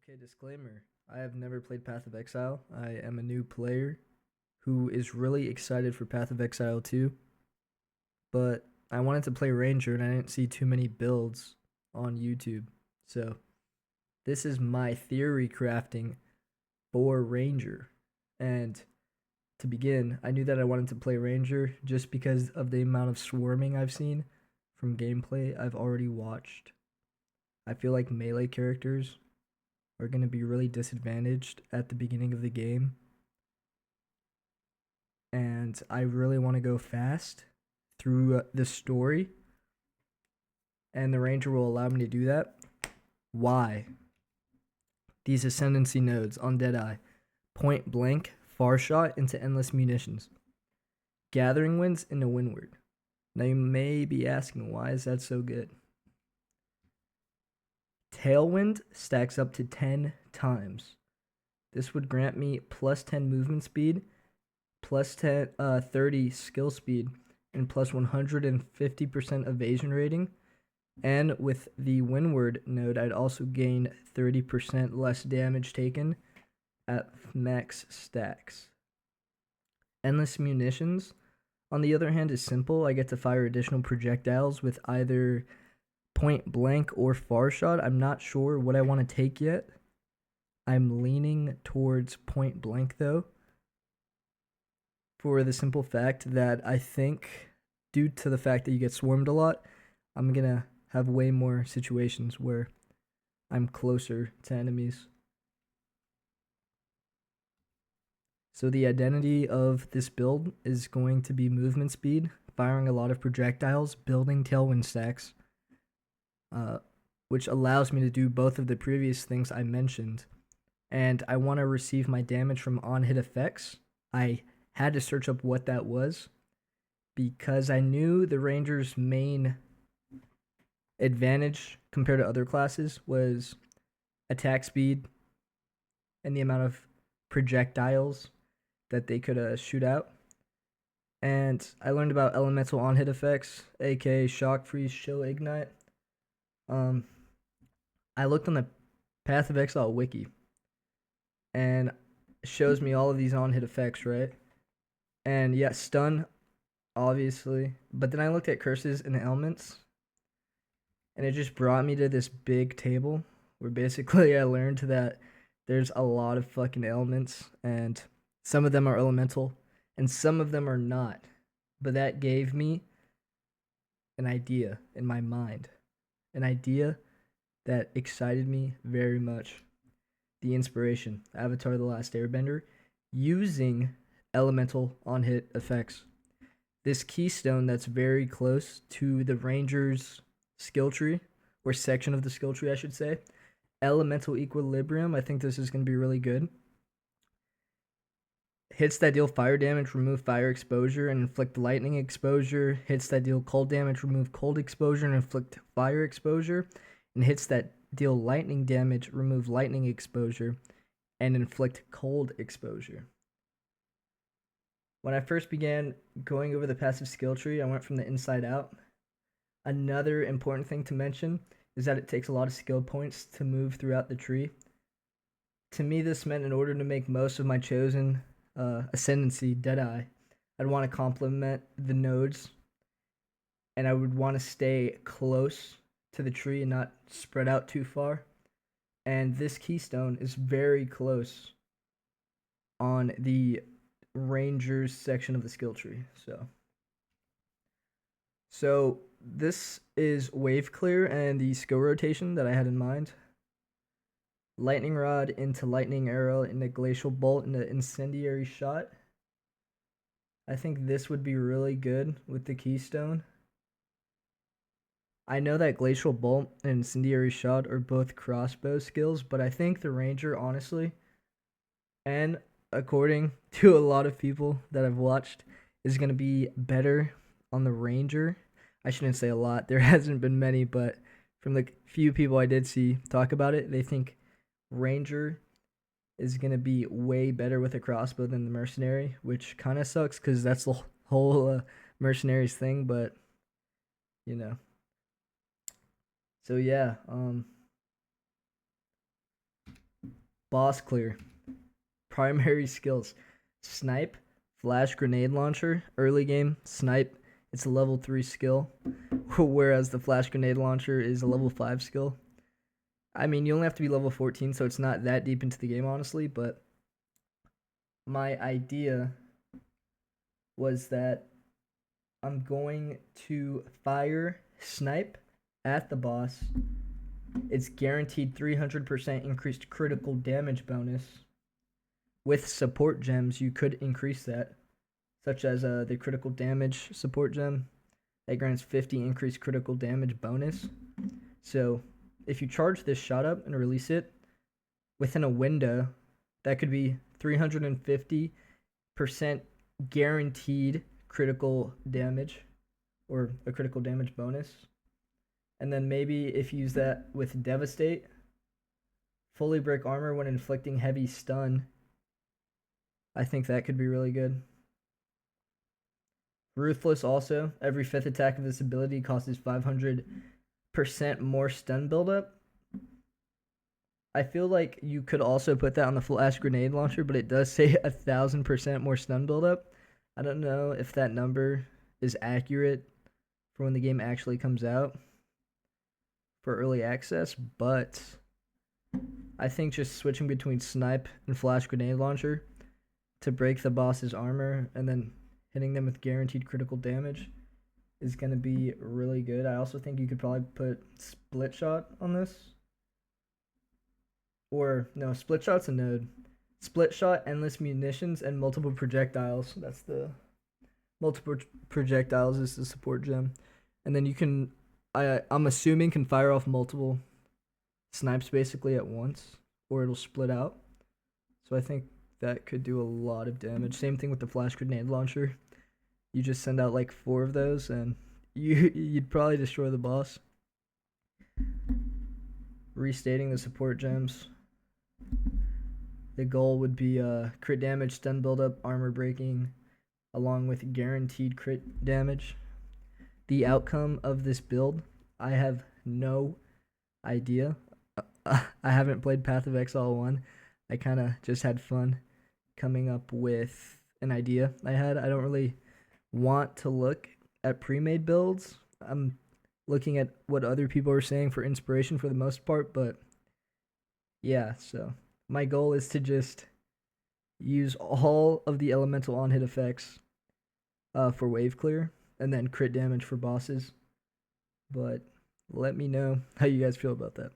Okay, disclaimer. I have never played Path of Exile. I am a new player who is really excited for Path of Exile 2, but I wanted to play Ranger and I didn't see too many builds on YouTube. So, this is my theory crafting for Ranger. And to begin, I knew that I wanted to play Ranger just because of the amount of swarming I've seen from gameplay I've already watched. I feel like melee characters are going to be really disadvantaged at the beginning of the game. And I really want to go fast through the story. And the Ranger will allow me to do that. Why? These Ascendancy nodes on Deadeye. Point blank, far shot into endless munitions. Gathering winds into windward. Now you may be asking, why is that so good? Tailwind stacks up to 10 times. This would grant me plus 10 movement speed, plus 30 skill speed, and plus 150% evasion rating. And with the windward node, I'd also gain 30% less damage taken at max stacks. Endless munitions, on the other hand, is simple. I get to fire additional projectiles with either point blank or far shot. I'm not sure what I want to take yet. I'm leaning towards point blank though, for the simple fact that I think, due to the fact that you get swarmed a lot, I'm gonna have way more situations where I'm closer to enemies. So the identity of this build is going to be movement speed, firing a lot of projectiles, building tailwind stacks, which allows me to do both of the previous things I mentioned. And I want to receive my damage from on-hit effects. I had to search up what that was because I knew the Ranger's main advantage compared to other classes was attack speed and the amount of projectiles that they could shoot out. And I learned about elemental on-hit effects, aka shock, freeze, chill, ignite. I looked on the Path of Exile wiki, and it shows me all of these on-hit effects, right? And yeah, stun, obviously. But then I looked at curses and elements, and it just brought me to this big table where basically I learned that there's a lot of fucking elements, and some of them are elemental, and some of them are not. But that gave me an idea in my mind. An idea that excited me very much. The inspiration, Avatar: The Last Airbender, using elemental on-hit effects. This keystone that's very close to the Ranger's skill tree, or section of the skill tree, I should say. Elemental Equilibrium, I think this is going to be really good. Hits that deal fire damage, remove fire exposure, and inflict lightning exposure. Hits that deal cold damage, remove cold exposure, and inflict fire exposure. And hits that deal lightning damage, remove lightning exposure, and inflict cold exposure. When I first began going over the passive skill tree, I went from the inside out. Another important thing to mention is that it takes a lot of skill points to move throughout the tree. To me, this meant in order to make most of my chosen ascendancy, Deadeye, I'd want to complement the nodes, and I would want to stay close to the tree and not spread out too far. And this keystone is very close on the Rangers section of the skill tree. So this is wave clear and the skill rotation that I had in mind. Lightning Rod into Lightning Arrow into Glacial Bolt into Incendiary Shot. I think this would be really good with the keystone. I know that Glacial Bolt and Incendiary Shot are both crossbow skills, but I think the Ranger, honestly, and according to a lot of people that I've watched, is going to be better on the Ranger. I shouldn't say a lot. There hasn't been many, but from the few people I did see talk about it, they think Ranger is going to be way better with a crossbow than the Mercenary, which kind of sucks because that's the whole Mercenaries thing, but, you know. So, yeah, Boss clear. Primary skills: snipe, flash grenade launcher. Early game, snipe. It's a level 3 skill, whereas the flash grenade launcher is a level 5 skill. I mean, you only have to be level 14, so it's not that deep into the game, honestly. But my idea was that I'm going to fire snipe at the boss. It's guaranteed 300% increased critical damage bonus. With support gems, you could increase that, such as the critical damage support gem that grants 50 increased critical damage bonus. So if you charge this shot up and release it within a window, that could be 350% guaranteed critical damage or a critical damage bonus. And then maybe if you use that with Devastate, fully break armor when inflicting heavy stun, I think that could be really good. Ruthless also, every 5th attack of this ability causes 500% more stun buildup. I feel like you could also put that on the flash grenade launcher, but it does say 1,000% more stun buildup. I don't know if that number is accurate for when the game actually comes out for early access, but I think just switching between snipe and flash grenade launcher to break the boss's armor and then hitting them with guaranteed critical damage is going to be really good. I also think you could probably put split shot on this. Or, no, split shot's a node. Split shot, endless munitions, and multiple projectiles. That's the multiple projectiles is the support gem. And then you can, I'm assuming, can fire off multiple snipes basically at once, or it'll split out. So I think that could do a lot of damage. Same thing with the flash grenade launcher. You just send out like 4 of those, and you'd probably destroy the boss. Restating the support gems. The goal would be crit damage, stun buildup, armor breaking, along with guaranteed crit damage. The outcome of this build, I have no idea. I haven't played Path of Exile 1. I kind of just had fun coming up with an idea I had. I don't really want to look at pre-made builds. I'm looking at what other people are saying for inspiration for the most part, but yeah, so my goal is to just use all of the elemental on-hit effects for wave clear and then crit damage for bosses. But let me know how you guys feel about that.